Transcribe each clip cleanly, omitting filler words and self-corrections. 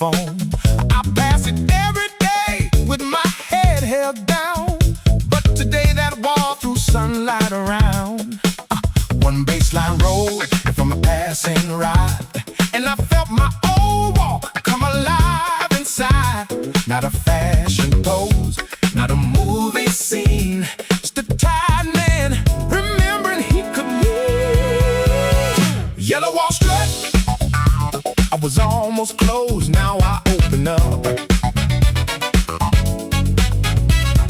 I pass it every day with my head held down, but today that wall threw sunlight around. One bassline rolled from a passing ride, and I felt my old wall come alive inside. Not a fashion pose, not a movie scene, just a tired man remembering he could leave. Yellow wall strut, I was almost closed, now I open up.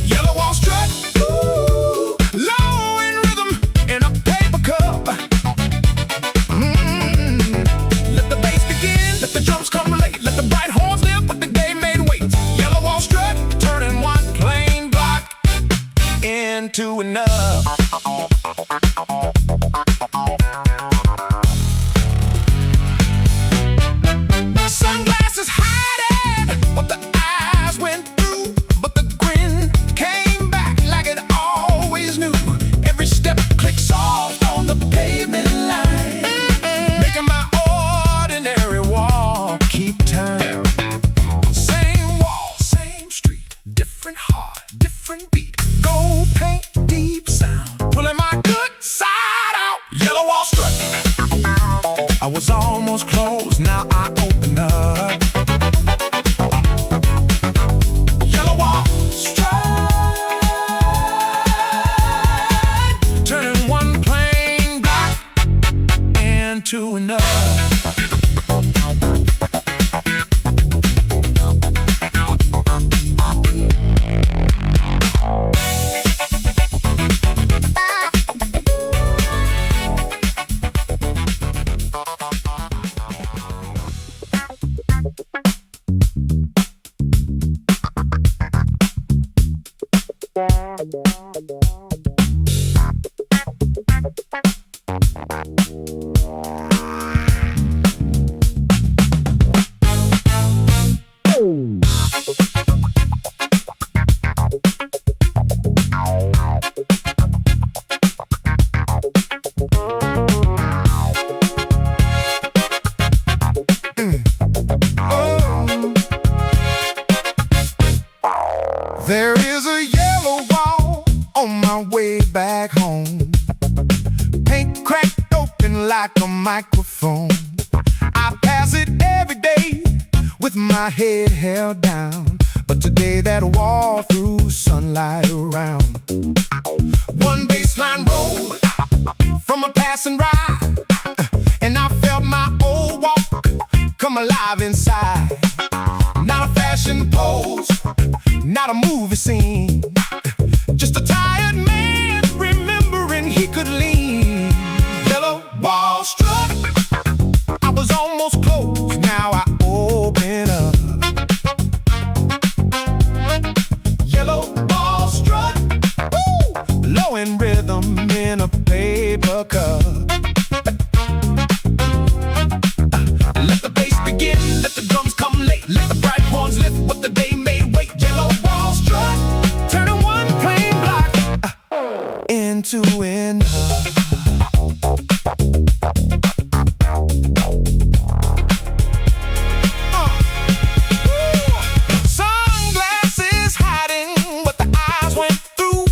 Yellow wall strut, ooh, low in rhythm in a paper cup. Let the bass begin, let the drums come late, let the bright horns live what the day made wait. Yellow wall strut, turning one plain block into another. Sunglasses hiding what the eyes went through, but the grin came back like it always knew. Every step clicks off on the pavement line, making my ordinary walk keep time. Same wall, same street, different heart, different beat. Gold paint, deep sound, pulling my good side out. Yellow wall strut, I was almost closed, now I open up. Yellow wall strut, turning one plain block into another. There is a yellow wall on my way back home, paint cracked open like a microphone. I pass it every day with my head held down, but today that wall threw sunlight around. One bassline rolled from a passing ride, and I felt my old walk come alive inside. Not a fashion pose, not a movie scene, just a tired man remembering he could lean. Yellow wall strut, I was almost closed, now I open up. Yellow wall strut, woo, low in rhythm in a paper cup. Let the bass begin, let the drums come late, let the bright horns lift what the day made wait. Yellow wall strut, turning one plain block into another. Sunglasses hiding what the eyes went through,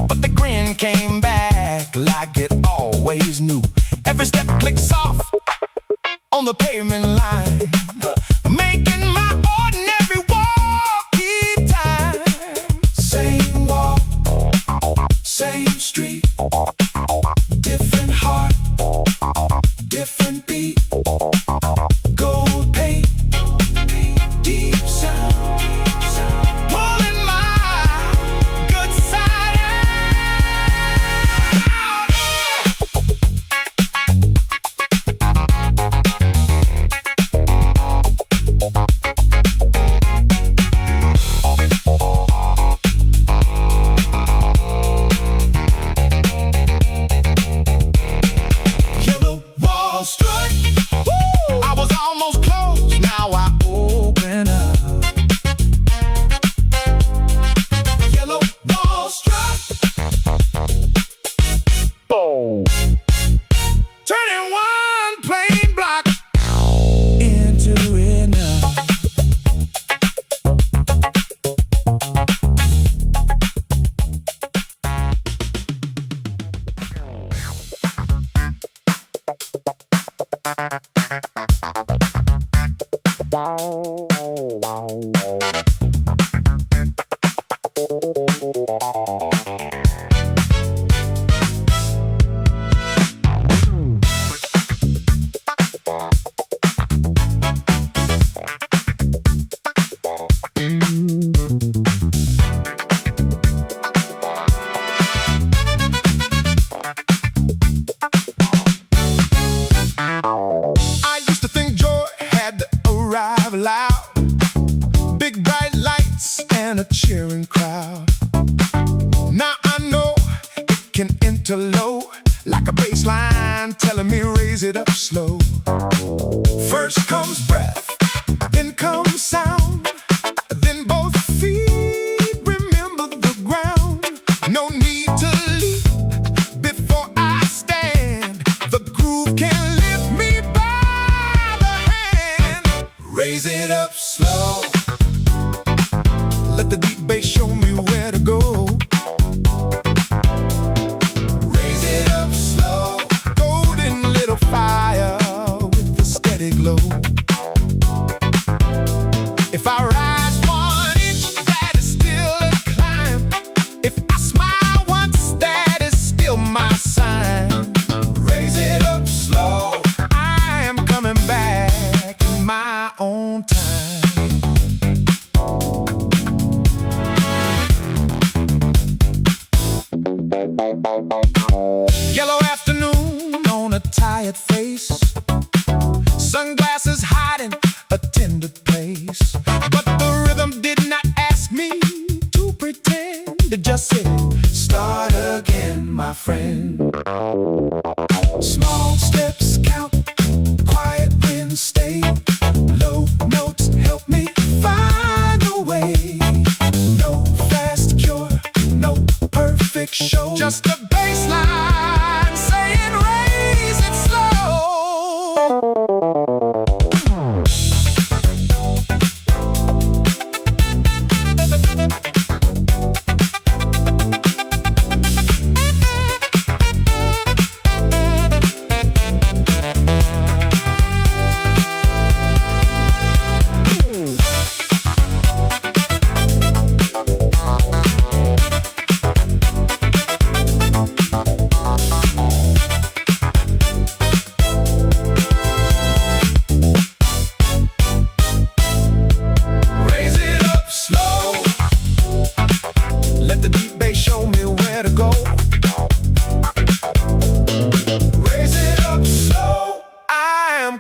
but the grin came back like it always knew. Every step clicks off on the pavement line, making my ordinary walk keep time. Same walk, same street,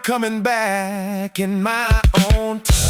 Coming back in my own time.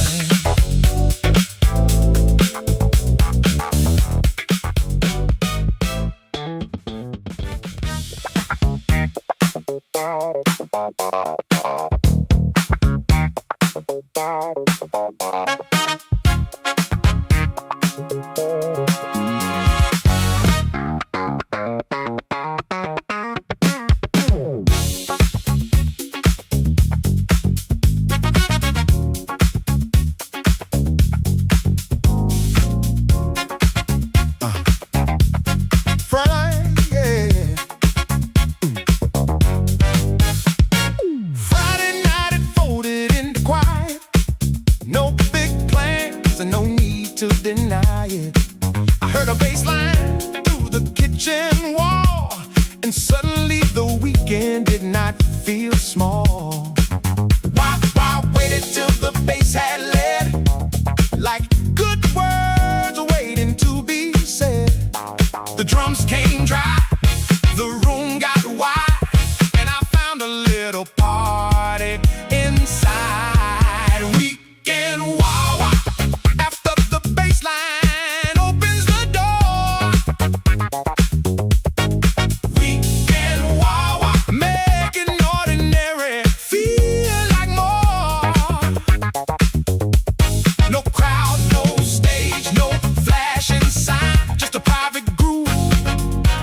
No stage, no flashing sign, just a private groove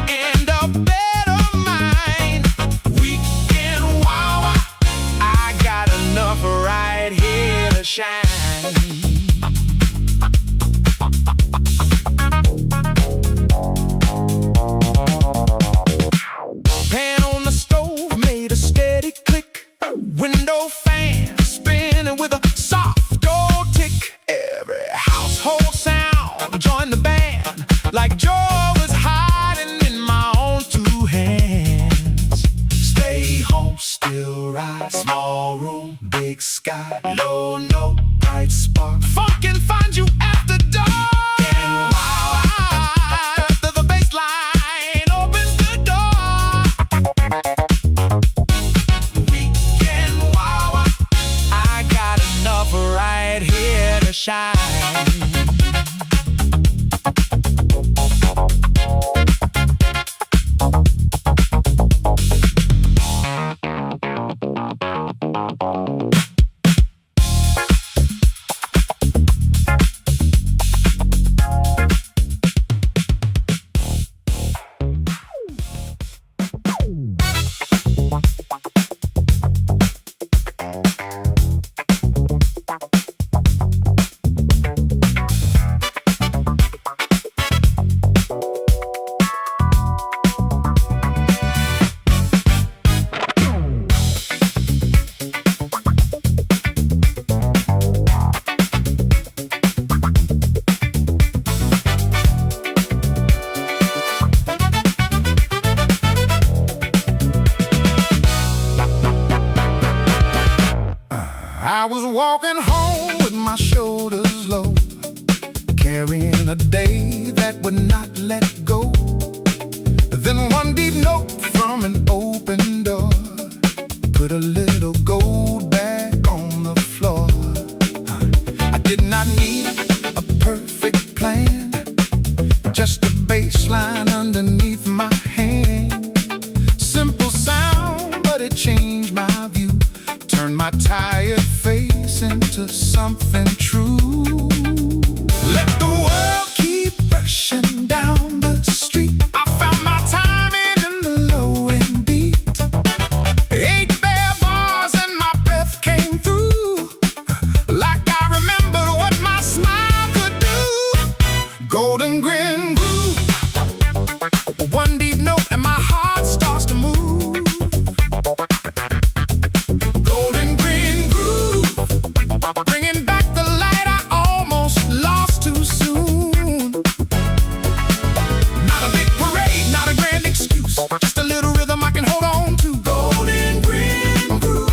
and like joy was hiding in my own two hands. Stay home, still rise, small room, big sky, low note, bright spark. Funk can find you after dark. And wow, after the bassline opens the door. Weekend wow, I got enough right here to shine. I was walking home with my shoulders low, carrying a day that would not let go. Then one deep note from an open door put a little gold back on the floor. I did not need a perfect plan, just a bass line underneath my hand. Simple sound, but it changed my view, turned my tired face into something true. Let the world keep rushing down the street. I found my timing in the low end beat. 8 bare bars and my breath came through, like I remembered what my smile could do. Golden grin groove, one deep note and my heart starts to move. Golden grin groove, bringing back the light I almost lost too soon. Not a big parade, not a grand excuse, just a little rhythm I can hold on to. Golden grin groove,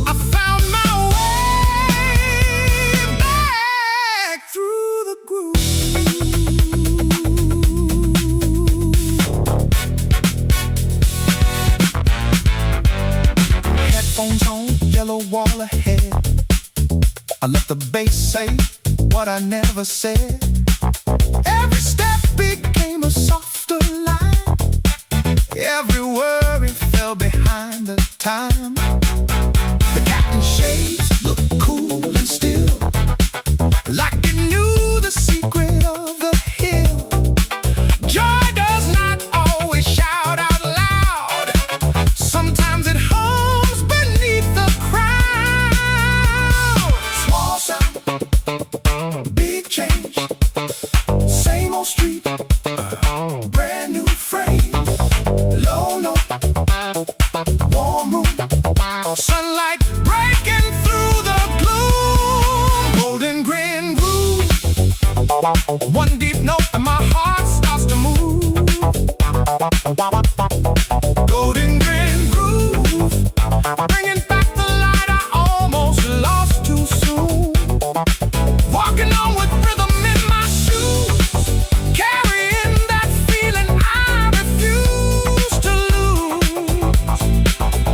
I found my way back through the groove. Headphones on, yellow wall ahead. I let the bass say what I never said. Every step became a softer line. Every worry fell behind the time. The captain's shades looked cool and still, like it knew the secret of the hill. Joy does not always shout out loud. Sometimes it hums beneath the crowd. Small sound, big change, same old street, brand new frame. Low note, warm room, sunlight breaking through the gloom. Golden grin groove, one deep note and my heart starts to move. Golden grin groove, bringing back the light I almost lost too soon. Walking on with rhythm in my shoes, carrying that feeling I refuse to lose.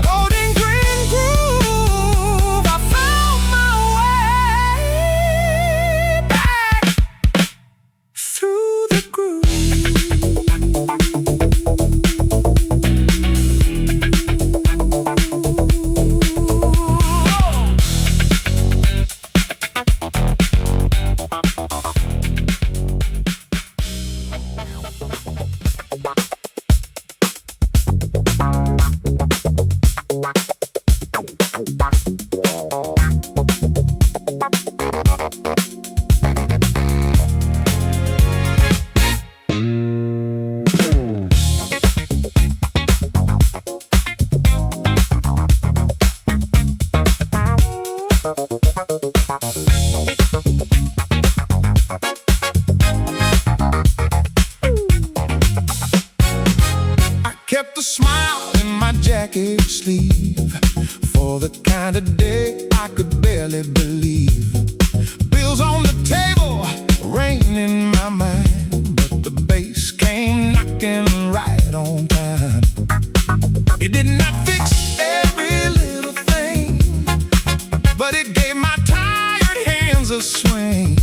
Golden grin groove, I found my way back through the groove. sleeve for the kind of day I could barely believe. Bills on the table, rain in my mind, but the bass came knocking right on time. It did not fix every little thing, but it gave my tired hands a swing.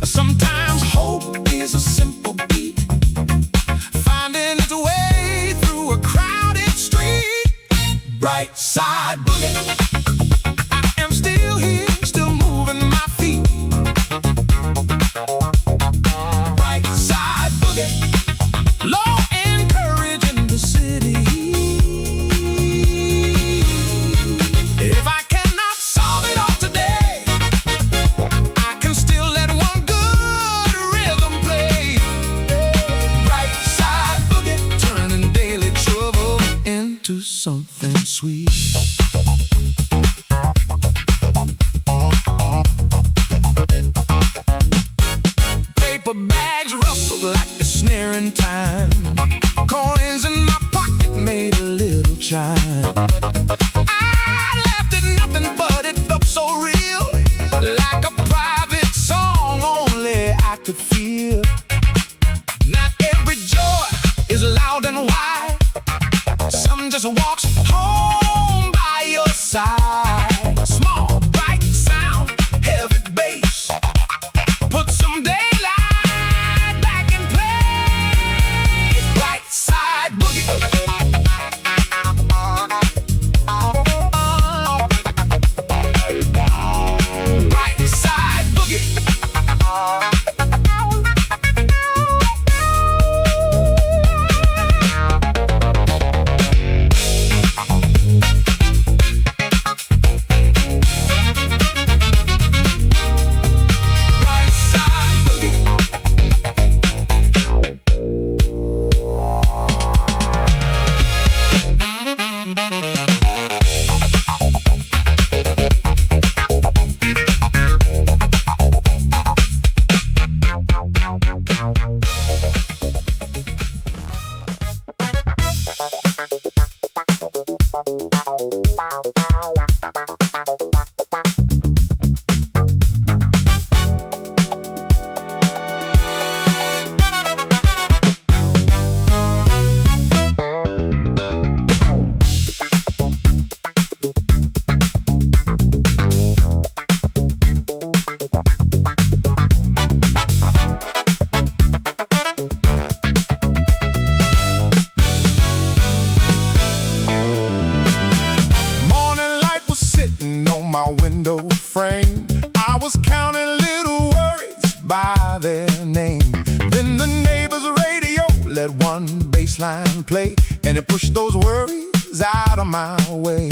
Sometimes hope is a simple beat, finding its way through a crowded street. Right side boogie, I am still here, still moving my feet. Right side boogie, low and courage in the city. If I cannot solve it all today, I can still let one good rhythm play. Right side boogie, turning daily trouble into something sweet. Paper bags rustled like a snare in time. Coins in my pocket made a little chime. I laughed at nothing, but it felt so real, like a private song only I could feel. Not every joy is loud and wide. Some just walks home by your side. Small, bright sound, heavy bass. Put some daylight back in place. Right side boogie. Right side boogie. Right side boogie. Morning light was sitting on my window frame. I was counting little worries by their name. Then the neighbor's radio let one bassline play, and it pushed those worries out of my way.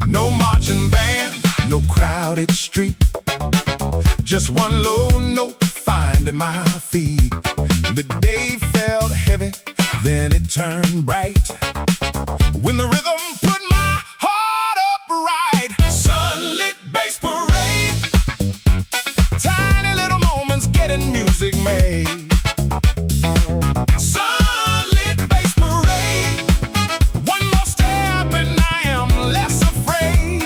No marching band, no crowded street, just one low note finding my feet. The day felt heavy, then it turned bright when the rhythm put my heart upright. Sunlit bass parade, tiny little moments getting music made. Sunlit bass parade, one more step and I am less afraid.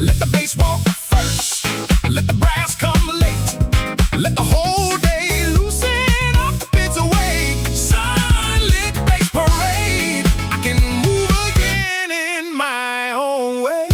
Let the bass walk first, let the brass come late, let the whole day loosen up its weight. Sunlit bass parade, I can move again in my own way.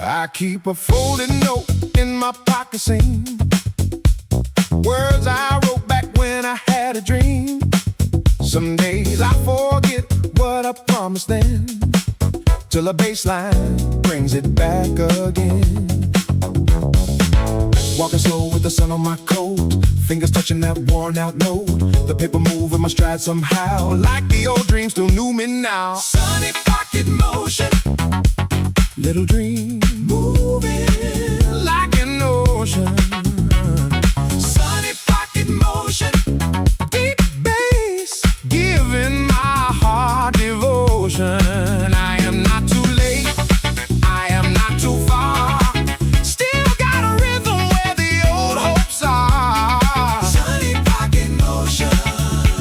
I keep a folded note in my pocket, sing words I wrote back when I had a dream. Some days I forget what I promised then, till a bassline brings it back again. Walking slow with the sun on my coat, fingers touching that worn out note. The paper move in my stride somehow, like the old dream still knew me now. Sunny pocket motion, little dream moving like an ocean. Sunny pocket motion, deep bass giving my heart devotion. I am not too late, I am not too far, still got a rhythm where the old hopes are. Sunny pocket motion,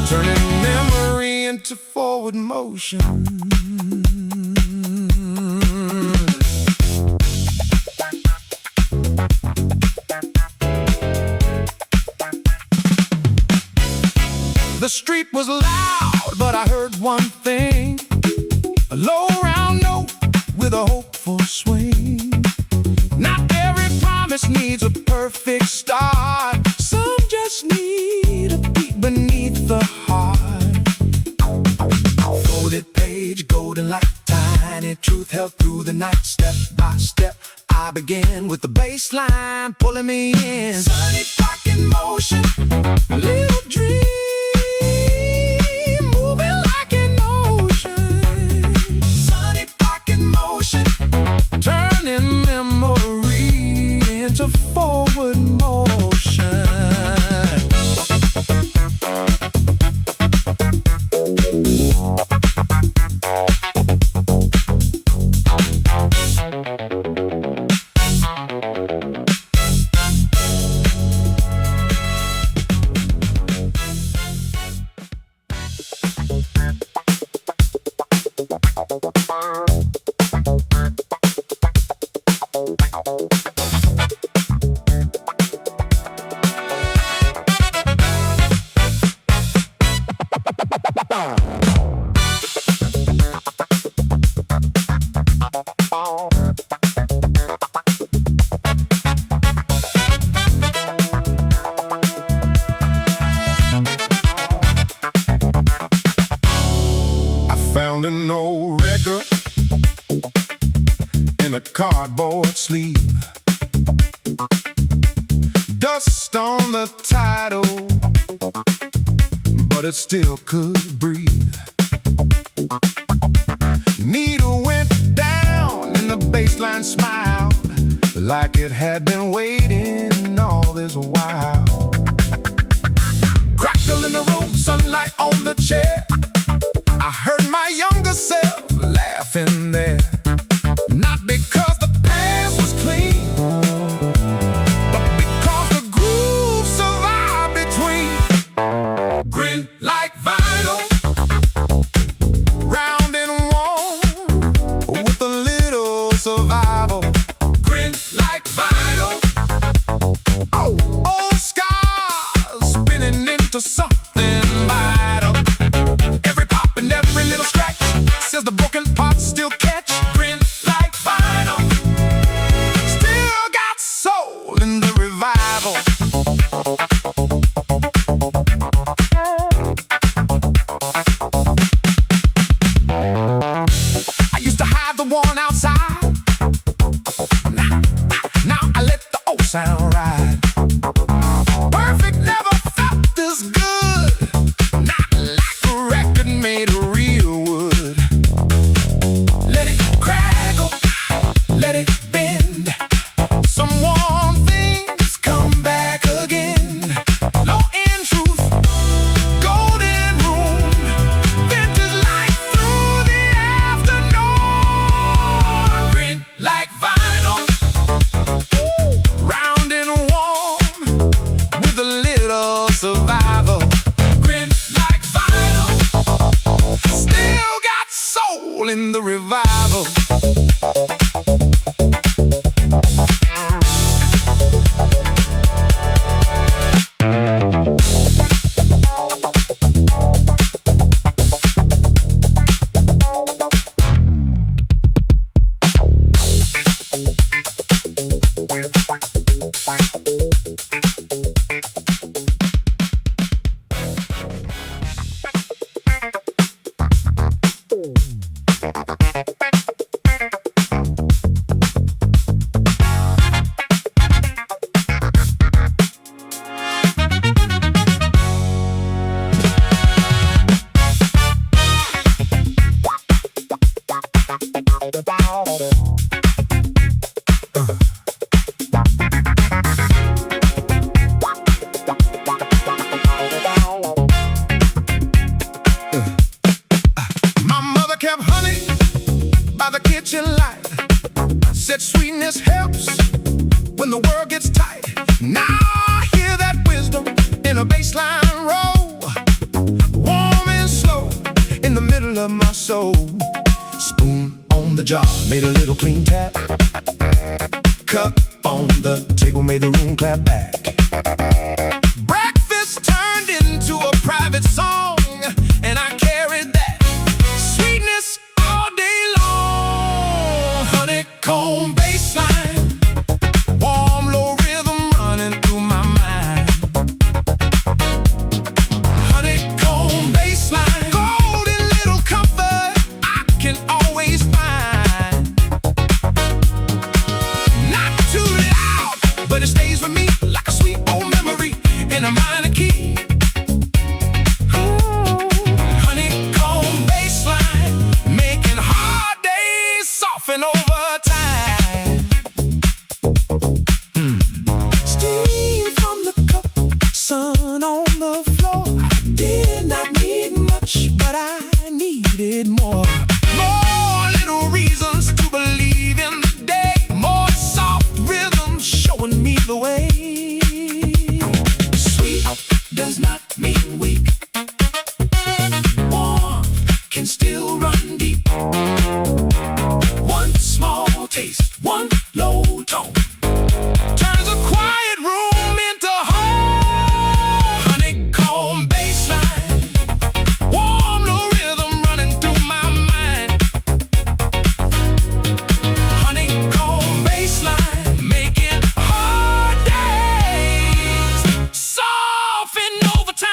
turning memory into forward motion. The street was loud, but I heard one thing, a low round note with a hopeful swing. Not every promise needs a perfect start, some just need a beat beneath the heart. Folded page, golden light, tiny truth held through the night. Step by step, I began with the bass line pulling me in. Sunny pocket motion, little dream turning memory into forward motion. Found an old record in a cardboard sleeve, dust on the title, but it still could breathe. Needle went down and the bassline smiled, like it had been waiting all this while. Crackle in the room, sunlight on the chair, I heard my younger self laughing there. Not because the past was clean, but because the groove survived between. Grin like vinyl, round and warm, with a little survival. Grin like vinyl, oh, old scars spinning into something vital. Every little scratch says the broken parts still catch. Grin like vinyl, still got soul in the revival. I used to hide the one outside, now I let the old sound ride. Perfect never felt this good. survival. Grin like vinyl, still got soul in the revival. Said sweetness helps when the world gets tight. Now I hear that wisdom in a bassline roll, warm and slow in the middle of my soul. Spoon on the jar made a little clean tap. Cup on the table made the room clap back. Breakfast turned into a private song, and I carried that sweetness all day long. Honeycomb bassline, warm low rhythm running through my mind. Honeycomb bassline, golden little comfort I can always find. Not too loud, but it stays with me like a sweet old memory in a minor key. Honeycomb bassline, making hard days soften over time. Steam from the cup, sun on the floor. Did not need much, but I needed more. More little reasons to believe in the day. More soft rhythm showing me the way. Sweet does not mean weak. Warm can still run deep. One small taste, one low tone turns a quiet room into home. Honeycomb bassline, warm low rhythm running through my mind. Honeycomb bassline, making hard days soften over time.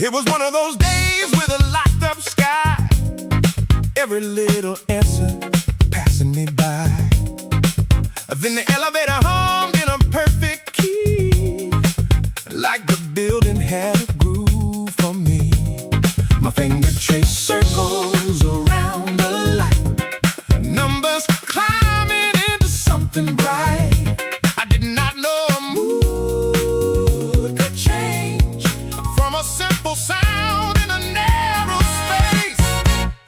It was one of those days with a locked up sky. Every little answer passing me by. Then the elevator hummed in a perfect key, like the building had a groove for me. My finger traced circles around the light, numbers climbing into something bright. I did not know a mood could change from a simple sound in a narrow space.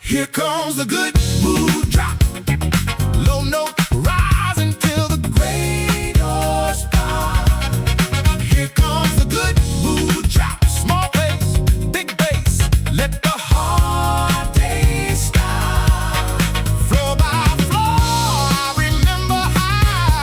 Here comes the good mood drop, low note rising till the gray doors pop. Here comes the good mood drop, small bass, big bass, let the hard days stop. Floor by floor, I remember how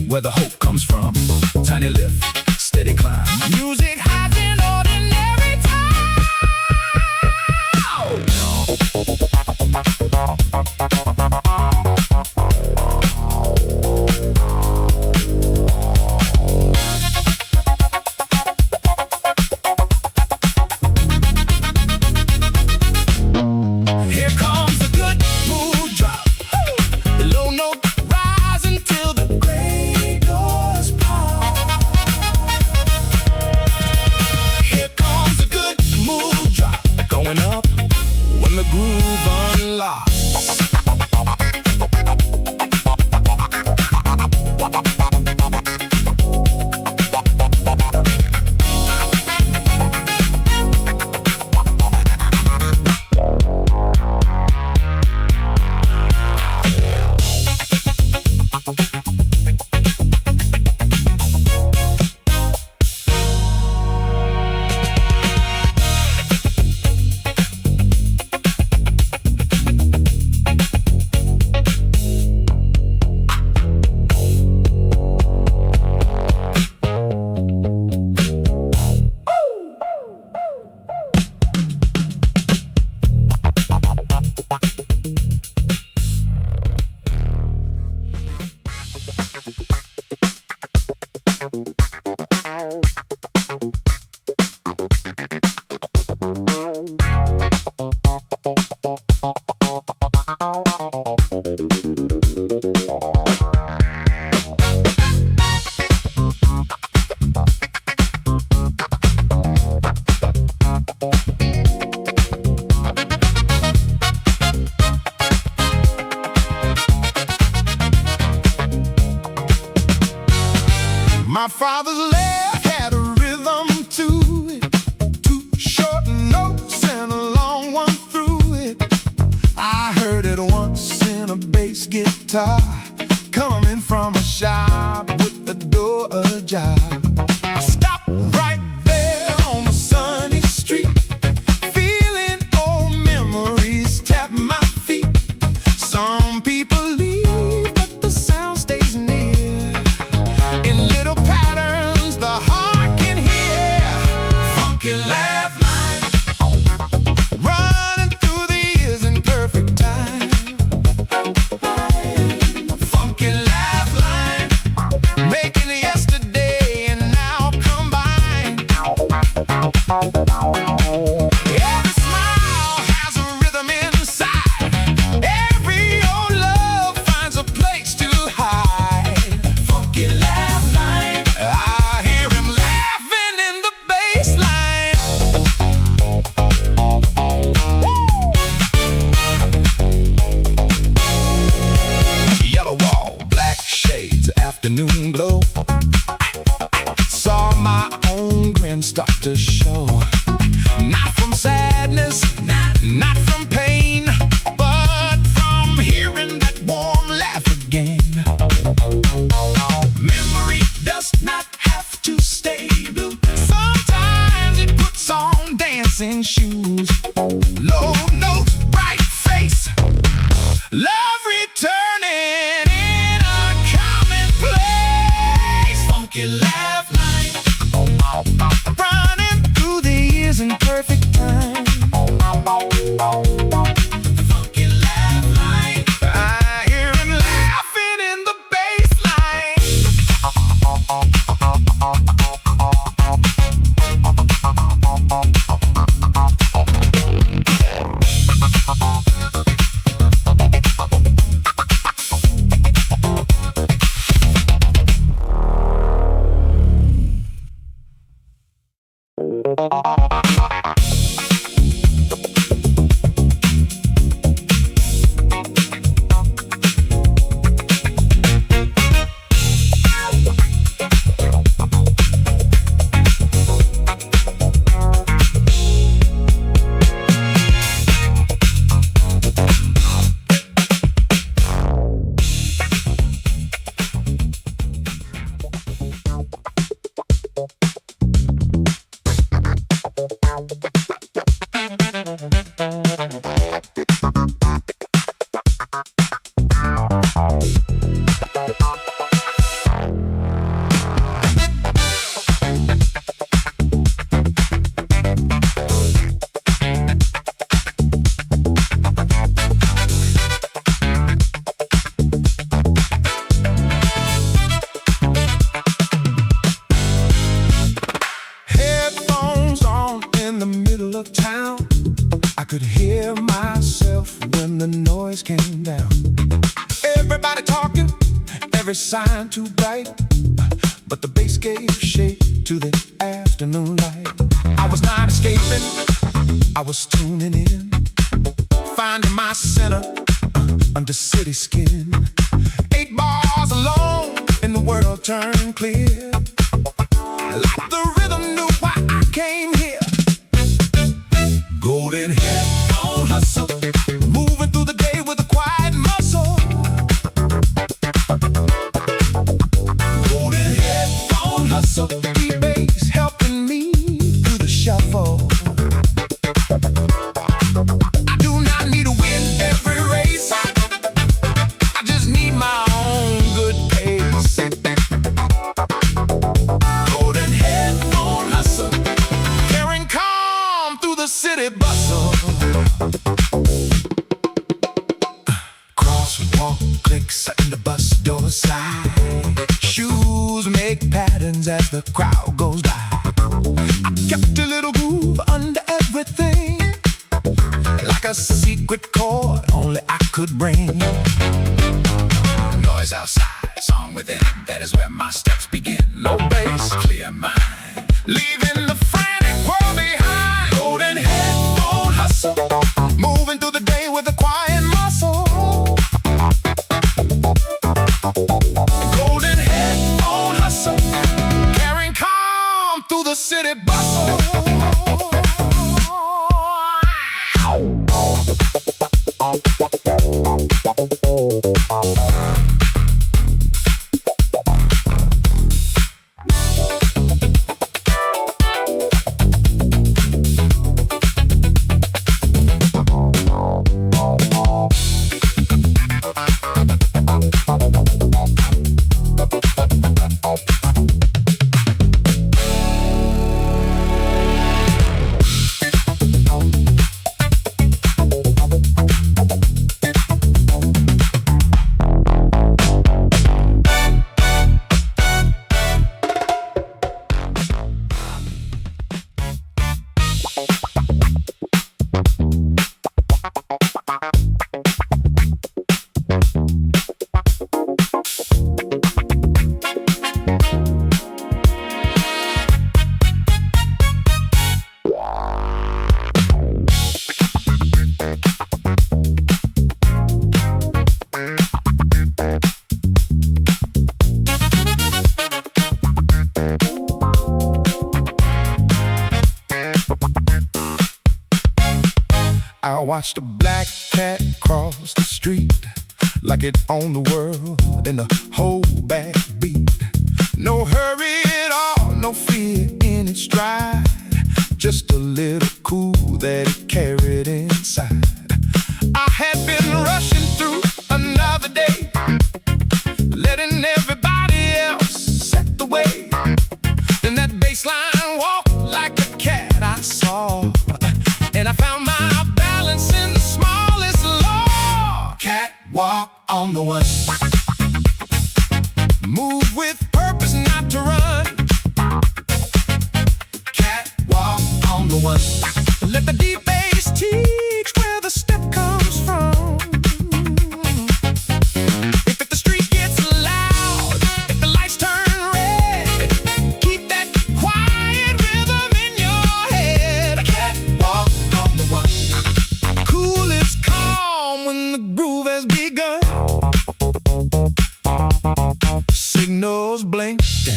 where the hope comes from. Tiny lift, steady climb. Music hides in ordinary time. Here comes the good mood drop. The low note rise until the gray doors pop. Here comes the good mood drop. Going up when the groove unlocks. My father's laugh had a rhythm to it, two short notes and a long one through it. I heard it once in a bass guitar, coming from a shop with the door ajar. I stopped right there on the sunny street, feeling old memories tap my feet. Some people leave, but the sound stays near. In little patterns the heart can hear. Funky laugh line running through the ears in perfect time. Funky laugh line making yesterday and now combined. Every smile has a rhythm inside. Every old love finds a place to hide. Funky laugh line, I hear him laughing in the bass line. Yellow wall, black shades, afternoon glow. Saw my own grin start to show. Not from sadness, not from pain, but from hearing that warm laugh again. Memory does not have to stay blue. Sometimes it puts on dancing shoes. Low notes, bright face, love returning in a commonplace. Funky laugh line running through the years in perfect time. Funky laugh line, I hear him laughing in the bass line. every sign too bright, but the bass gave shape to the afternoon light. I was not escaping, I was tuning in, finding my center under city skin. 8 bars alone and the world turned clear. Like the rhythm knew why I came here. Golden headphone hustle, moving through the day with a quiet muscle. Golden headphone hustle, deep bass helping me through the shuffle. I do not need to win every race, I just need my own good pace. Golden headphone hustle, carrying calm through the city bustle. Crosswalk clicks in the bus door side. Shoes make patterns as the crowd goes by. I kept a little groove under everything, like a secret chord only I could bring. Noise outside, song within, that is where my steps begin. No bass, clear mind, leaving the frantic world behind. Golden headphone hustle, moving through the day with a quiet muscle. Golden headphone hustle, carrying calm through the city bustle. I watched a black cat cross the street like it owned the world in a whole backbeat. No hurry at all, no fear in its stride, just a little cool that it carried inside. I had been rushing through another day, letting everybody else set the way. Then that bassline walked like a cat I saw, and I found my balance in the smallest law. Catwalk on the one, move with purpose, not to run. Catwalk on the one, let the deep bass teach where the step comes from. If the street gets loud, if the lights turn red, keep that quiet rhythm in your head. Catwalk on the one, cool is calm when the groove has begun. Signals blinked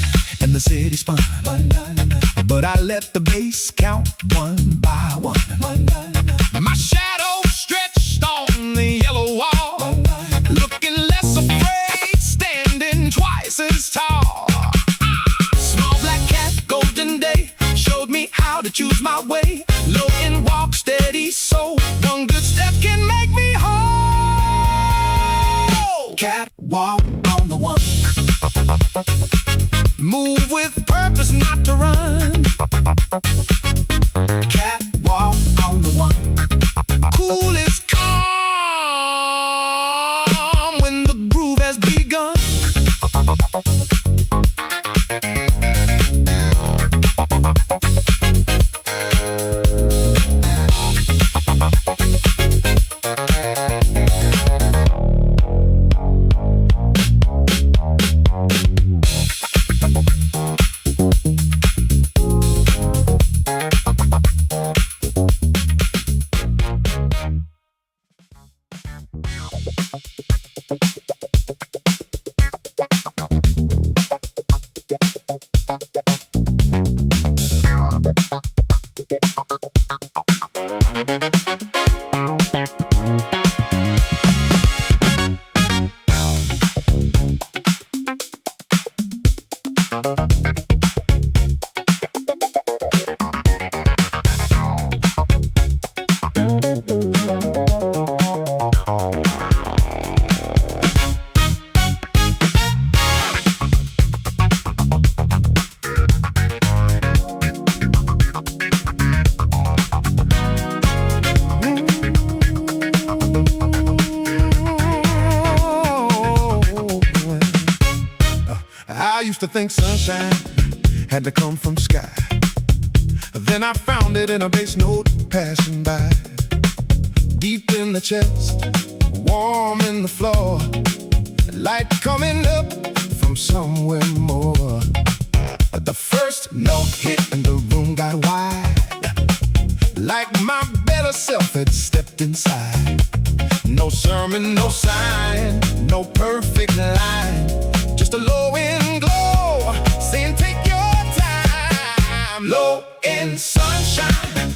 and the city spun, but I let the bass count one by one. My shadow stretched on the yellow wall, looking less afraid, standing twice as tall. Small black cat, golden day, showed me how to choose my way. Low and walk steady, so one good step can make me whole. Catwalk on the one, move with purpose, not to run. Catwalk on the one, cool is calm when the groove has begun. used to think sunshine had to come from sky. Then I found it in a bass note passing by. Deep in the chest, warm in the floor, light coming up from somewhere more. The first note hit and the room got wide, like my better self had stepped inside. No sermon, no sign, no perfect line, just a low end glow saying take your time. Low end sunshine,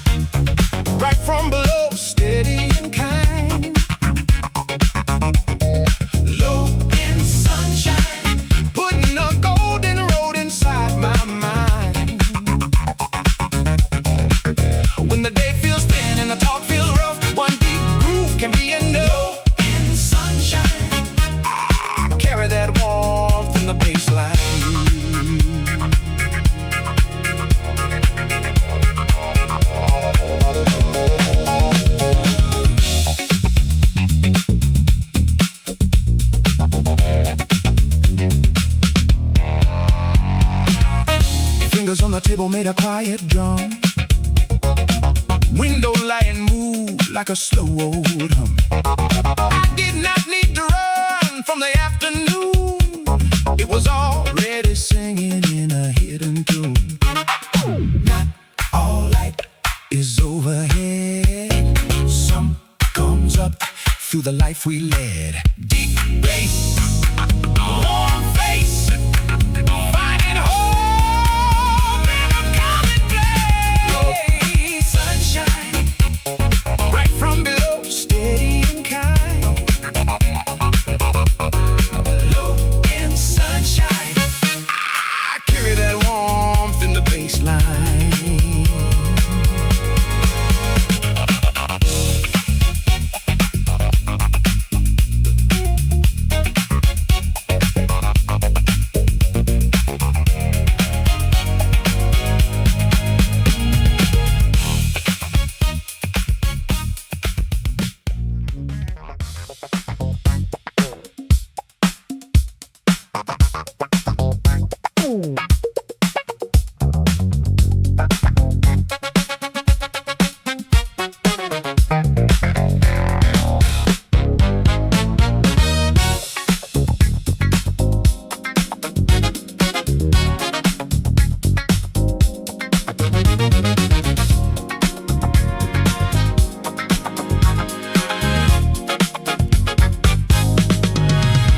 right from below, steady and kind. Low end sunshine, putting a golden road inside my mind. When the day feels thin and the talk feels rough, one deep groove can be enough. Low end sunshine, I carry that warmth in the bassline. Fingers on the table made a quiet drum. Window light moved like a slow old hum. I did not need to run from the afternoon. It was already singing in a hidden tune. Not all light is overhead. Some comes up through the life we led. Deep bass, warm face, finding hope in a commonplace. Sunshine, right from below, steady and kind. Low end sunshine, I carry that warmth in the bassline.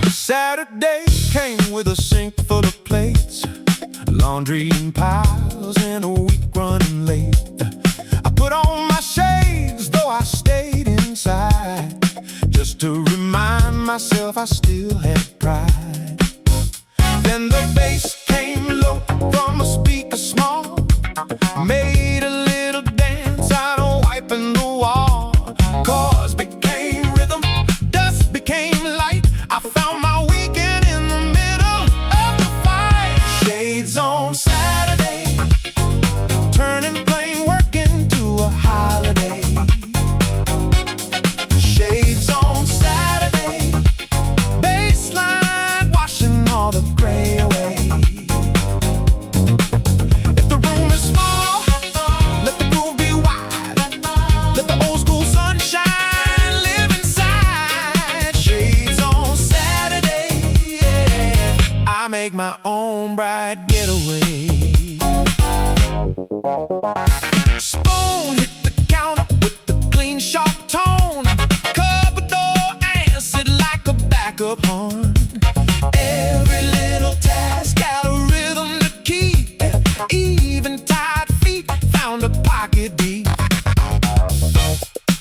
Saturday came with a sink full of plates, laundry in piles, and a week running late. I put on my shades, though I stayed inside, just to remind myself I still had pride. Then the bass came low from a speaker small, made a little dance out of wiping the wall. Chords became rhythm, dust became light. I found my weekend in the middle of the fight. Shades on Saturday, turning plain work into a holiday. Shades on Saturday, bassline washing all the gray away. If the room is small, let the groove be wide. Let the old school sunshine live inside. Shades on Saturday, yeah. I make my own bright getaway. Spoon hit the counter with the clean, sharp tone. Cupboard answered like a backup horn. Every little task got a rhythm to keep. Even tired feet found a pocket beat.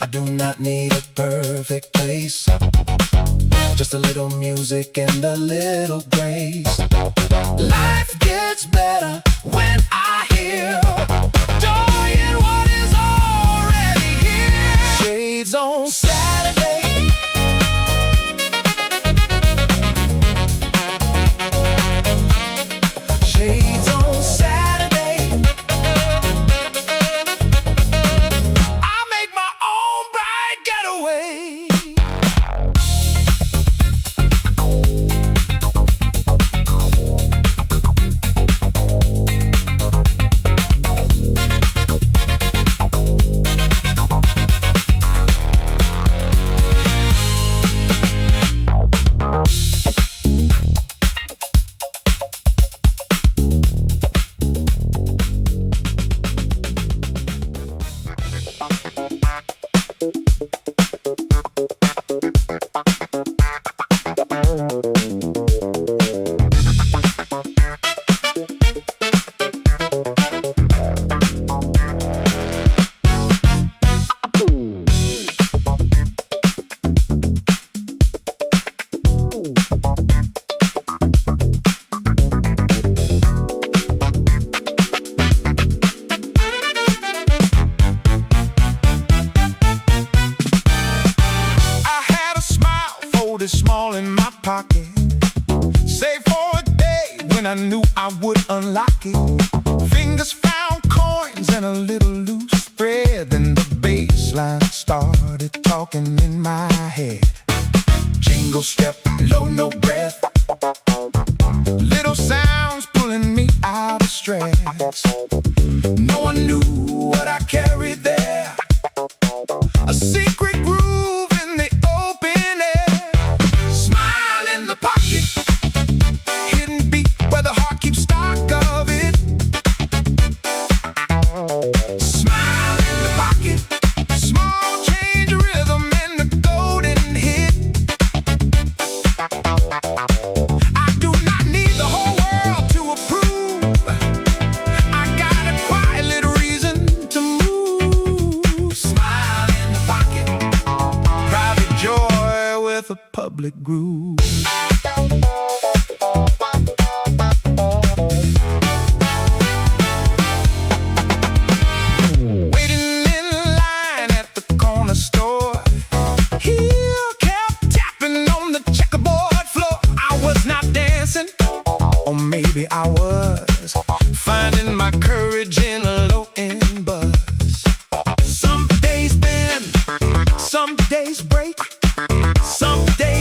I do not need a perfect place, just a little music and a little grace. Life gets better when I hear joy in what is already here. Shades on Saturday, shades on Saturday. I make my own bright getaway. in my pocket, save for a day when I knew I would unlock it. Fingers found coins and a little loose spread, then the bassline started talking in my head. Jingle step, low, no breath, little sounds pulling me out of stress. No one knew what I carried there, a secret groove in the open air. Smile in the pocket, hidden beat where the heart keeps stock of it. Smile in the pocket, small change rhythm and the golden hit. I do not need the whole world to approve. I got a quiet little reason to move. Smile in the pocket, private joy with a public groove. Waiting in line at the corner store, heel kept tapping on the checkerboard floor. I was not dancing, or maybe I was finding my courage in a low-end buzz. Some days bend, some days break, some days